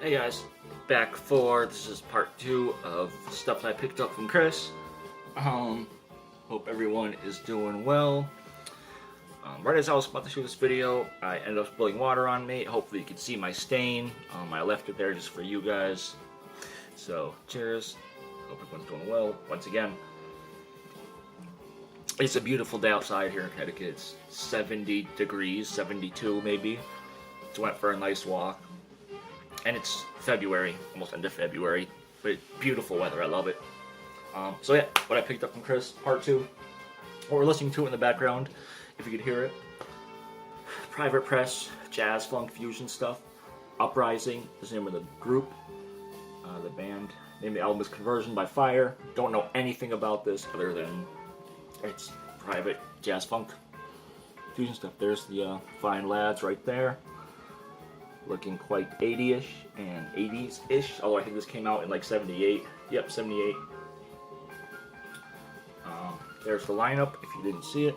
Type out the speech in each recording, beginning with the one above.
Hey guys, back for this is part 2 of stuff I picked up from Chris. Hope everyone is doing well. Right as I was about to shoot this video, I ended up spilling water on me. Hopefully you can see my stain. I left it there just for you guys. So cheers. Hope everyone's doing well. Once again, it's a beautiful day outside here in Connecticut. It's 70 degrees, 72 maybe. So went for a nice walk. And it's February, almost end of February, but beautiful weather, I love it. So yeah, what I picked up from Chris, part 2. What we're listening to in the background, if you could hear it. Private Press, jazz, funk, fusion stuff. Uprising is the name of the group. The band, name of the album is Conversion by Fire. Don't know anything about this other than it's private jazz, funk, fusion stuff. There's the fine lads right there. Looking quite 80-ish and 80s-ish, although I think this came out in like 78. Yep, 78. There's the lineup, if you didn't see it.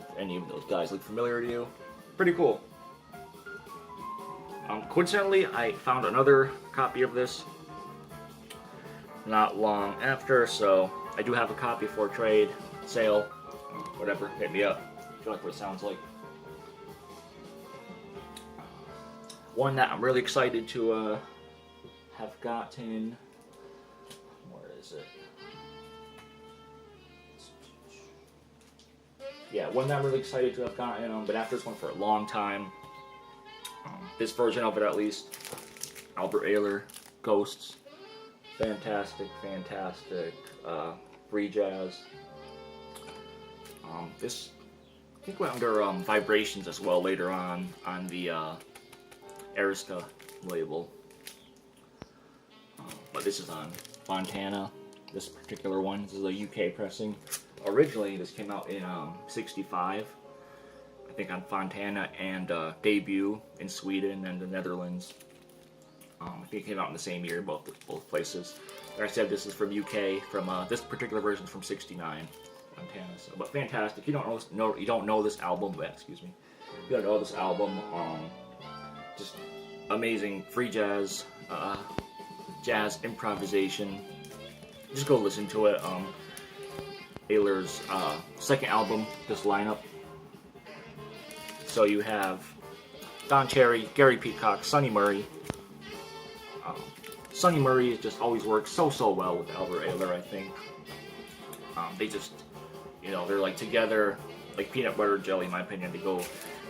If any of those guys look familiar to you. Pretty cool. Coincidentally, I found another copy of this not long after, so I do have a copy for trade, sale, whatever, hit me up if you like what it sounds like. One that I'm really excited to have gotten. Where is it? Yeah, one that I'm really excited to have gotten. But after this one for a long time. This version of it, at least. Albert Ayler, Ghosts, fantastic. Free jazz. This I think went under Vibrations as well later on the Arista label, but this is on Fontana. This particular one, this is a UK pressing. Originally, this came out in '65, I think, on Fontana, and Debut in Sweden and the Netherlands. I think it came out in the same year, both places. Like I said, this is from UK. From this particular version is from '69, Fontana. So, but fantastic. You don't know this album, but excuse me. You don't know this album. Just amazing free jazz, jazz improvisation. Just go listen to it. Ayler's second album, this lineup. So you have Don Cherry, Gary Peacock, Sonny Murray. Sonny Murray just always works so well with Albert Ayler, I think. They just, they're like together, like peanut butter and jelly, in my opinion. They go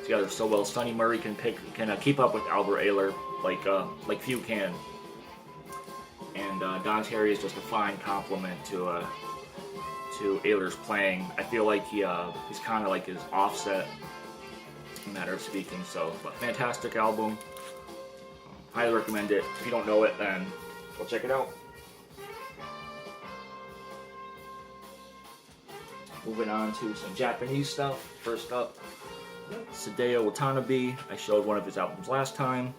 together so well. Sonny Murray can keep up with Albert Ayler like few can, and Don Cherry is just a fine compliment to Ayler's playing. I feel like he's kind of like his offset, in a matter of speaking. So, but fantastic album. Highly recommend it. If you don't know it, then go check it out. Moving on to some Japanese stuff. First up, Hideo Watanabe. I showed one of his albums last time.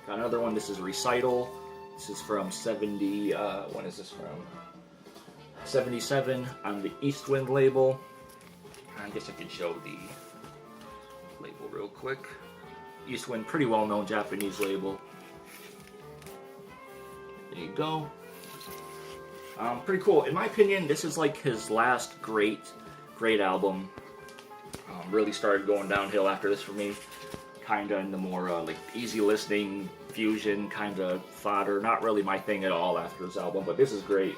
Got another one. This is Recital. This is from 70. When is this from? 77 on the Eastwind label. I guess I could show the label real quick. Eastwind, pretty well-known Japanese label. There you go. Pretty cool. In my opinion, this is like his last great album. Really started going downhill after this for me. Kinda in the more like easy listening, fusion kind of fodder. Not really my thing at all after this album, but this is great.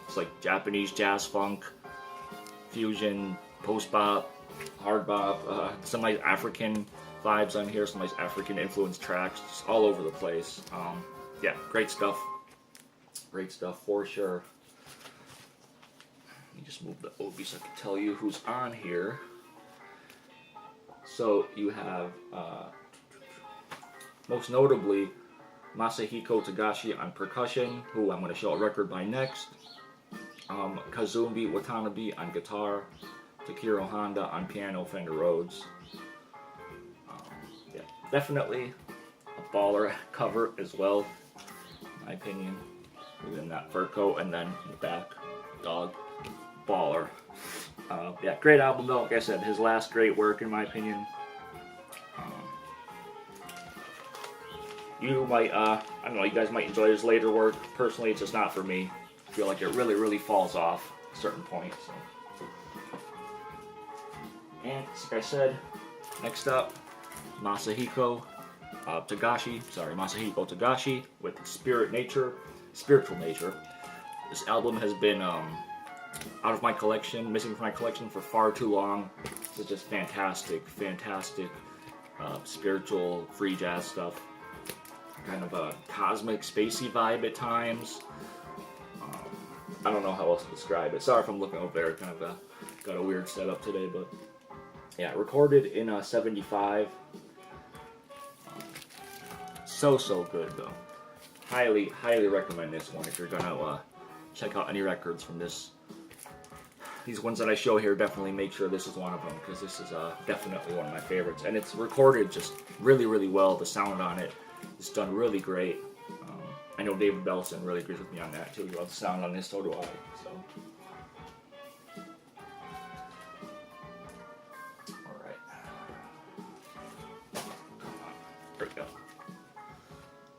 It's like Japanese jazz funk, fusion, post bop, hard bop, some nice African vibes on here, some nice African influenced tracks, just all over the place. Yeah, great stuff. Great stuff for sure. Let me just move the Obi so I can tell you who's on here. So you have, most notably, Masahiko Takashi on percussion, who I'm going to show a record by next. Kazumi Watanabe on guitar. Takiro Honda on piano, Fender Rhodes. Yeah, definitely a baller cover as well, in my opinion. Within that fur coat, and then in the back, dog, baller. Yeah, great album though. Like I said, his last great work in my opinion. You might, I don't know, you guys might enjoy his later work. Personally, it's just not for me. I feel like it really, really falls off at a certain point. So. And, like I said, next up, Masahiko Takashi with Spiritual Nature. This album has been out of my collection, missing from my collection for far too long. This is just fantastic spiritual free jazz stuff. Kind of a cosmic, spacey vibe at times. I don't know how else to describe it. Sorry if I'm looking over there. Kind of got a weird setup today, but yeah, recorded in '75. So good though. Highly recommend this one if you're gonna check out any records from this. These ones that I show here, definitely make sure this is one of them, because this is definitely one of my favorites, and it's recorded just really well. The sound on it is done really great. I know David Belson really agrees with me on that too. He loves the sound on this, so do I. So. There we go.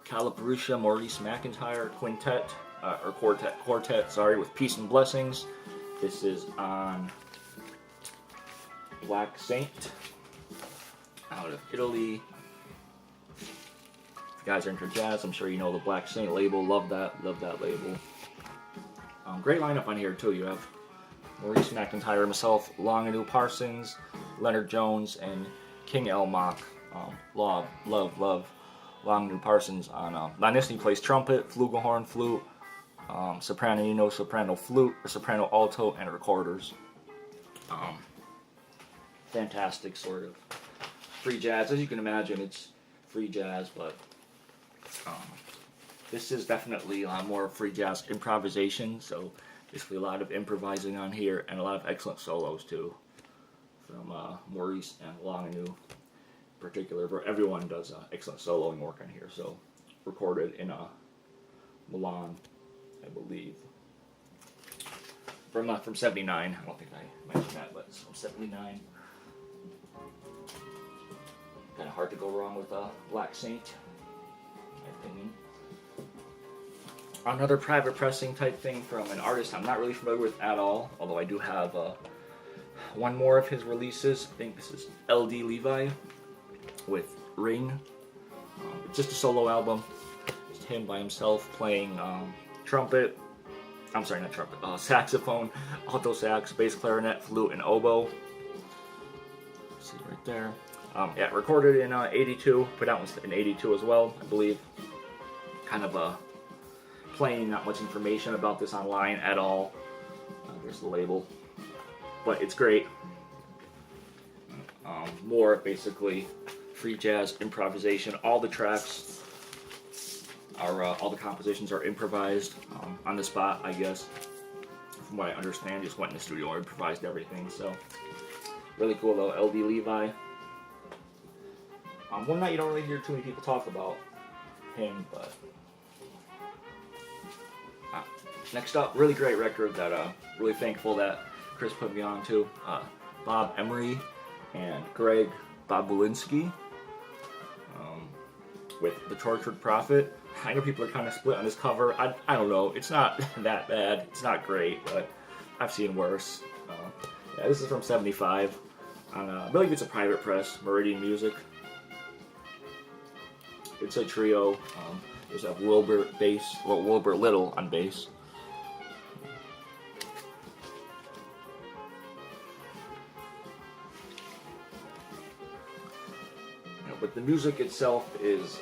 Calabrucia Maurice McIntyre quartet, with Peace and Blessings. This is on Black Saint out of Italy. If you guys are into jazz, I'm sure you know the Black Saint label. Love that label. Great lineup on here too. You have Maurice McIntyre himself, Longinu Parsons, Leonard Jones, and King El Mach. Love Longinu Parsons on this. He plays trumpet, flugelhorn, flute, soprano, soprano flute, or soprano alto, and recorders. Fantastic sort of free jazz. As you can imagine, it's free jazz, but this is definitely more free jazz improvisation. So basically a lot of improvising on here, and a lot of excellent solos too from Maurice and Longinu in particular. But everyone does excellent soloing work on here. So recorded in Milan, I believe. From '79. I don't think I mentioned that, but it's from '79. Kind of hard to go wrong with Black Saint, in my opinion. Another private pressing type thing from an artist I'm not really familiar with at all, although I do have one more of his releases. I think this is LD Levi with Ring. It's just a solo album. Just him by himself playing trumpet. I'm sorry, not trumpet. Saxophone, alto sax, bass clarinet, flute, and oboe. See right there. Yeah, recorded in '82. Put out in '82 as well, I believe. Kind of plain, not much information about this online at all. There's the label, but it's great. More basically free jazz improvisation. All the tracks are, all the compositions are improvised on the spot, I guess. From what I understand, just went in the studio and improvised everything. So really cool though. LD Levi. One night you don't really hear too many people talk about him, but next up, really great record that really thankful that Chris put me on to. Bob Emery and Greg Babulinski with The Tortured Prophet. I know people are kind of split on this cover. I don't know. It's not that bad. It's not great, but I've seen worse. Yeah, this is from '75. I believe it's a private press, Meridian Music. It's a trio. There's a Wilbur Little on bass. But the music itself is,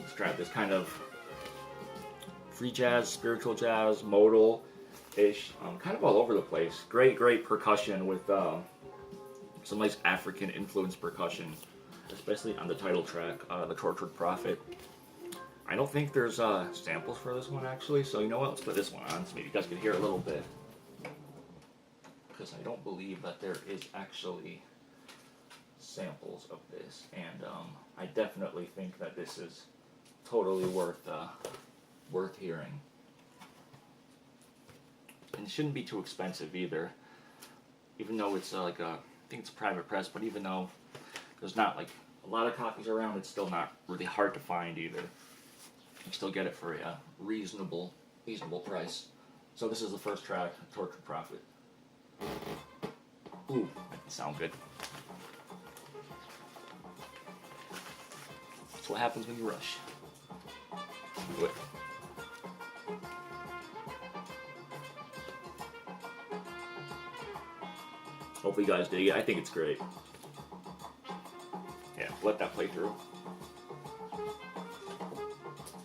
describe this kind of free jazz, spiritual jazz, modal-ish, kind of all over the place. Great percussion with some nice African influenced percussion, especially on the title track, The Tortured Prophet. I don't think there's samples for this one actually, so you know what, let's put this one on so maybe you guys can hear a little bit. Because I don't believe that there is actually samples of this, and I definitely think that this is totally worth hearing. And it shouldn't be too expensive either, even though it's I think it's a private press, but even though there's not like a lot of copies around. It's still not really hard to find either. You still get it for a reasonable price. So this is the first track, Tortured Prophet. Ooh, that didn't sound good. That's what happens when you rush. Do it. Hopefully you guys dig it. I think it's great. Yeah, let that play through.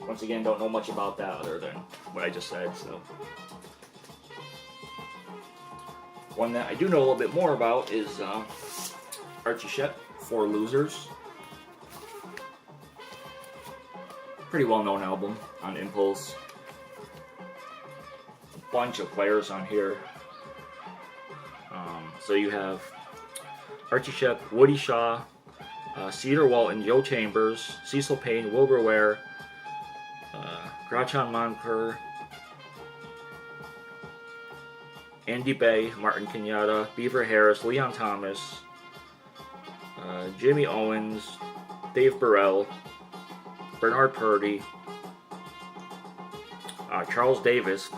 Once again, don't know much about that other than what I just said, so. One that I do know a little bit more about is Archie Shepp, For Losers. Pretty well-known album on Impulse. A bunch of players on here. So you have Archie Shepp, Woody Shaw, Cedar Walton, Joe Chambers, Cecil Payne, Wilbur Ware, Grachan Monker, Andy Bay, Martin Kenyatta, Beaver Harris, Leon Thomas, Jimmy Owens, Dave Burrell, Bernard Purdy, Charles Davis,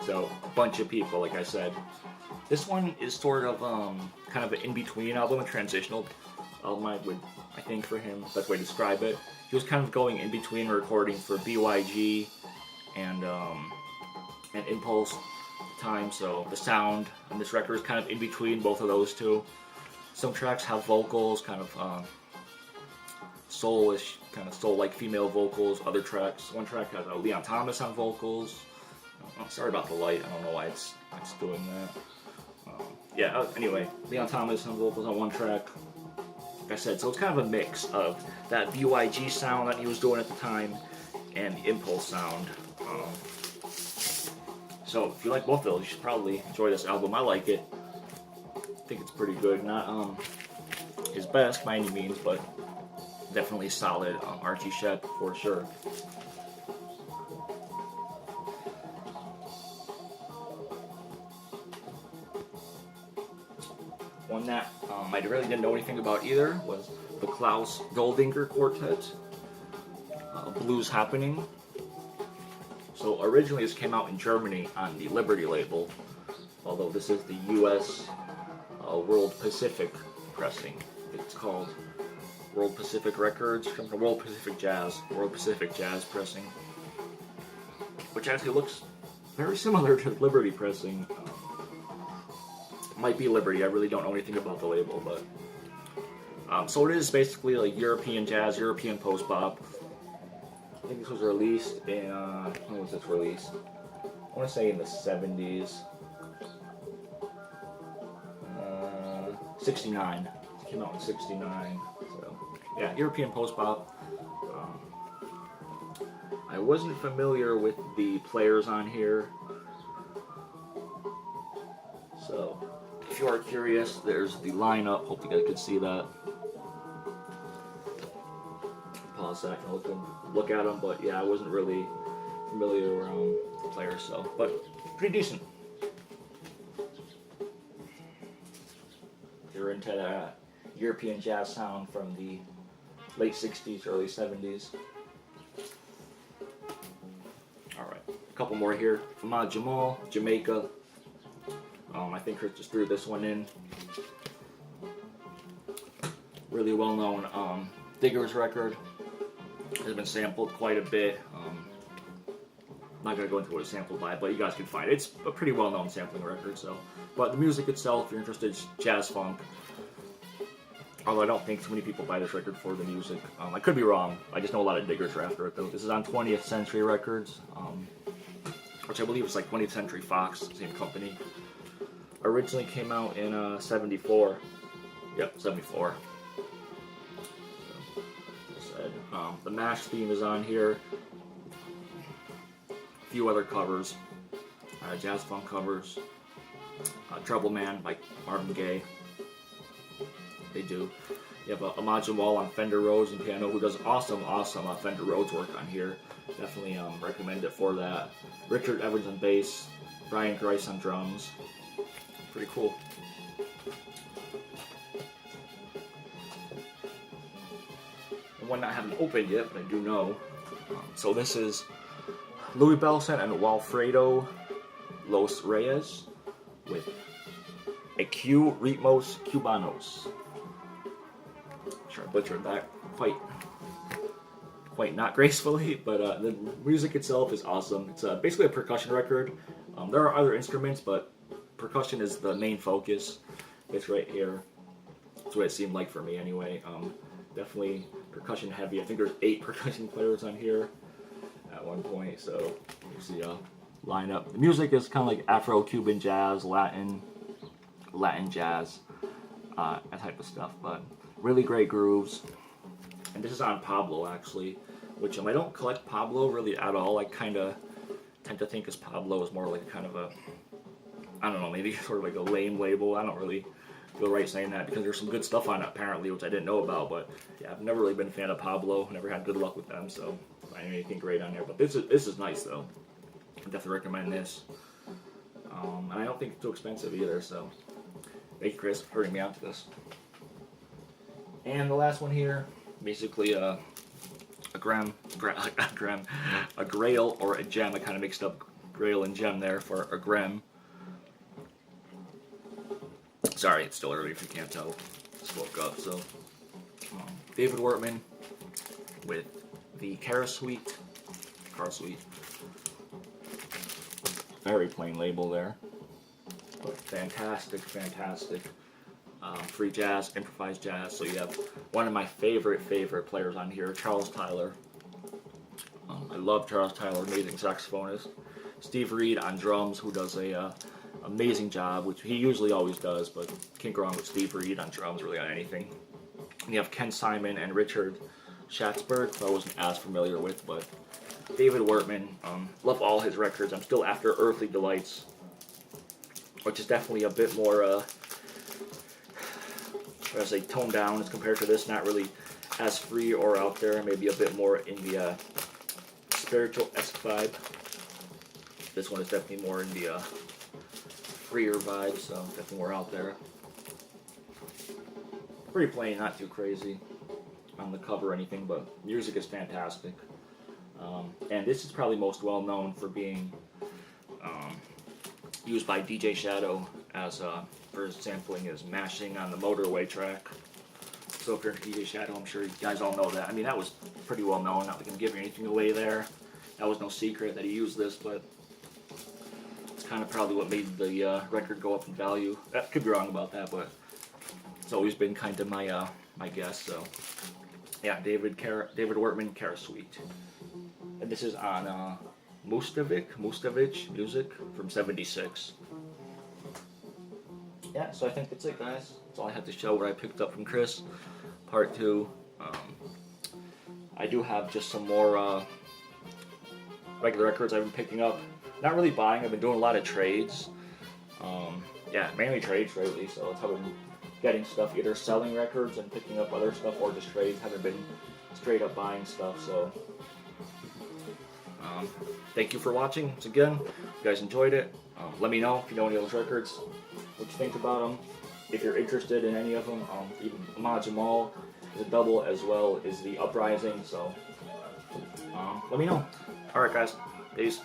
so a bunch of people, like I said. This one is sort of kind of an in-between album, a transitional album, I think for him, that's the way to describe it. He was kind of going in between recording for BYG and Impulse at the time, so the sound on this record is kind of in between both of those two. Some tracks have vocals, kind of soulish, kind of soul-like female vocals. Other tracks, one track has Leon Thomas on vocals. Oh, sorry about the light, I don't know why it's doing that. Yeah, anyway, Leon Thomas on vocals on one track. Like I said, so it's kind of a mix of that BYG sound that he was doing at the time and the Impulse sound. So if you like both of those, you should probably enjoy this album. I like it. I think it's pretty good. Not his best by any means, but definitely solid. Archie Shepp for sure. One that I really didn't know anything about either was the Klaus Goldin Quartet, Blues Happening. So originally this came out in Germany on the Liberty label, although this is the US World Pacific pressing. It's called World Pacific Records, from the World Pacific Jazz pressing, which actually looks very similar to Liberty pressing. Might be Liberty, I really don't know anything about the label, but so it is basically like European jazz, European post-bop. I think this was released in, when was this released? I want to say in the 70s. 69. It came out in 69. So, yeah, European post-bop. I wasn't familiar with the players on here. So, if you are curious, there's the lineup. Hope you guys could see that. Pause a second, look at them, but yeah, I wasn't really familiar with the players, so, but pretty decent. If you're into that European jazz sound from the late 60s, early 70s. Alright, a couple more here. From Jamal Jamaica. I think Chris just threw this one in. Really well known Diggers record. Has been sampled quite a bit. I'm not going to go into what it's sampled by, but you guys can find it. It's a pretty well known sampling record. So, but the music itself, if you're interested, is jazz funk. Although I don't think too many people buy this record for the music. I could be wrong. I just know a lot of Diggers are after it though. This is on 20th Century Records, which I believe is like 20th Century Fox, same company. Originally came out in 74. Yep, 74. So, the MASH theme is on here. A few other covers. Jazz funk covers. Trouble Man by Marvin Gaye. They do. You have Ahmad Jamal on Fender Rhodes and piano, who does awesome Fender Rhodes work on here. Definitely recommend it for that. Richard Evans on bass. Brian Grice on drums. Pretty cool. one I haven't opened yet, but I do know. So this is Louis Belson and Walfredo Los Reyes with a Q Ritmos Cubanos. Sure, I butchered that quite not gracefully, but the music itself is awesome. It's basically a percussion record. There are other instruments, but percussion is the main focus. It's right here. That's what it seemed like for me anyway. Definitely percussion heavy. I think there's 8 percussion players on here at one point, so you see line up. The music is kind of like Afro-Cuban jazz, Latin jazz, that type of stuff, but really great grooves. And this is on Pablo, actually, which I don't collect Pablo really at all. I kind of tend to think Pablo is more like kind of a, I don't know, maybe sort of like a lame label. I don't really feel right saying that because there's some good stuff on it apparently, which I didn't know about. But yeah, I've never really been a fan of Pablo. Never had good luck with them, so I don't find anything great on there. But this is nice though. I definitely recommend this. And I don't think it's too expensive either. So thank you, Chris, for hurrying me out to this. And the last one here, basically a grail or a gem. I kind of mixed up grail and gem there for a grem. Sorry, it's still early if you can't tell. Just woke up. So David Wertman with the Cara Suite. Very plain label there, but fantastic. Free jazz, improvised jazz. So you have one of my favorite players on here, Charles Tyler. I love Charles Tyler, amazing saxophonist. Steve Reed on drums, who does a amazing job, which he usually always does, but can't go wrong with Steve Reed on drums, really on anything. And you have Ken Simon and Richard Schatzberg, who I wasn't as familiar with, but David Wertman, love all his records. I'm still after Earthly Delights, which is definitely a bit more as they tone down as compared to this, not really as free or out there, maybe a bit more in the spiritual-esque vibe. This one is definitely more in the freer vibe, so definitely more out there. Pretty plain, not too crazy on the cover or anything, but music is fantastic. And this is probably most well known for being used by DJ Shadow as for sampling his Mashing on the Motorway track. So if you're into DJ Shadow, I'm sure you guys all know that. I mean, that was pretty well known. Not like I'm giving anything away there. That was no secret that he used this, but it's kind of probably what made the record go up in value. I could be wrong about that, but it's always been kind of my my guess. So yeah, David Wertman, Cara Suite. And this is on Mustavich Music from '76. Yeah, so I think that's it, guys. That's all I have to show what I picked up from Chris. Part 2. I do have just some more regular records I've been picking up. Not really buying. I've been doing a lot of trades. Yeah, mainly trades lately. So that's how I've been getting stuff. Either selling records and picking up other stuff, or just trades. Haven't been straight up buying stuff. So thank you for watching. Once again, if you guys enjoyed it, let me know if you know any of those records, what you think about them. If you're interested in any of them, even Jamal is a double as well as the Uprising, so let me know. Alright guys, peace.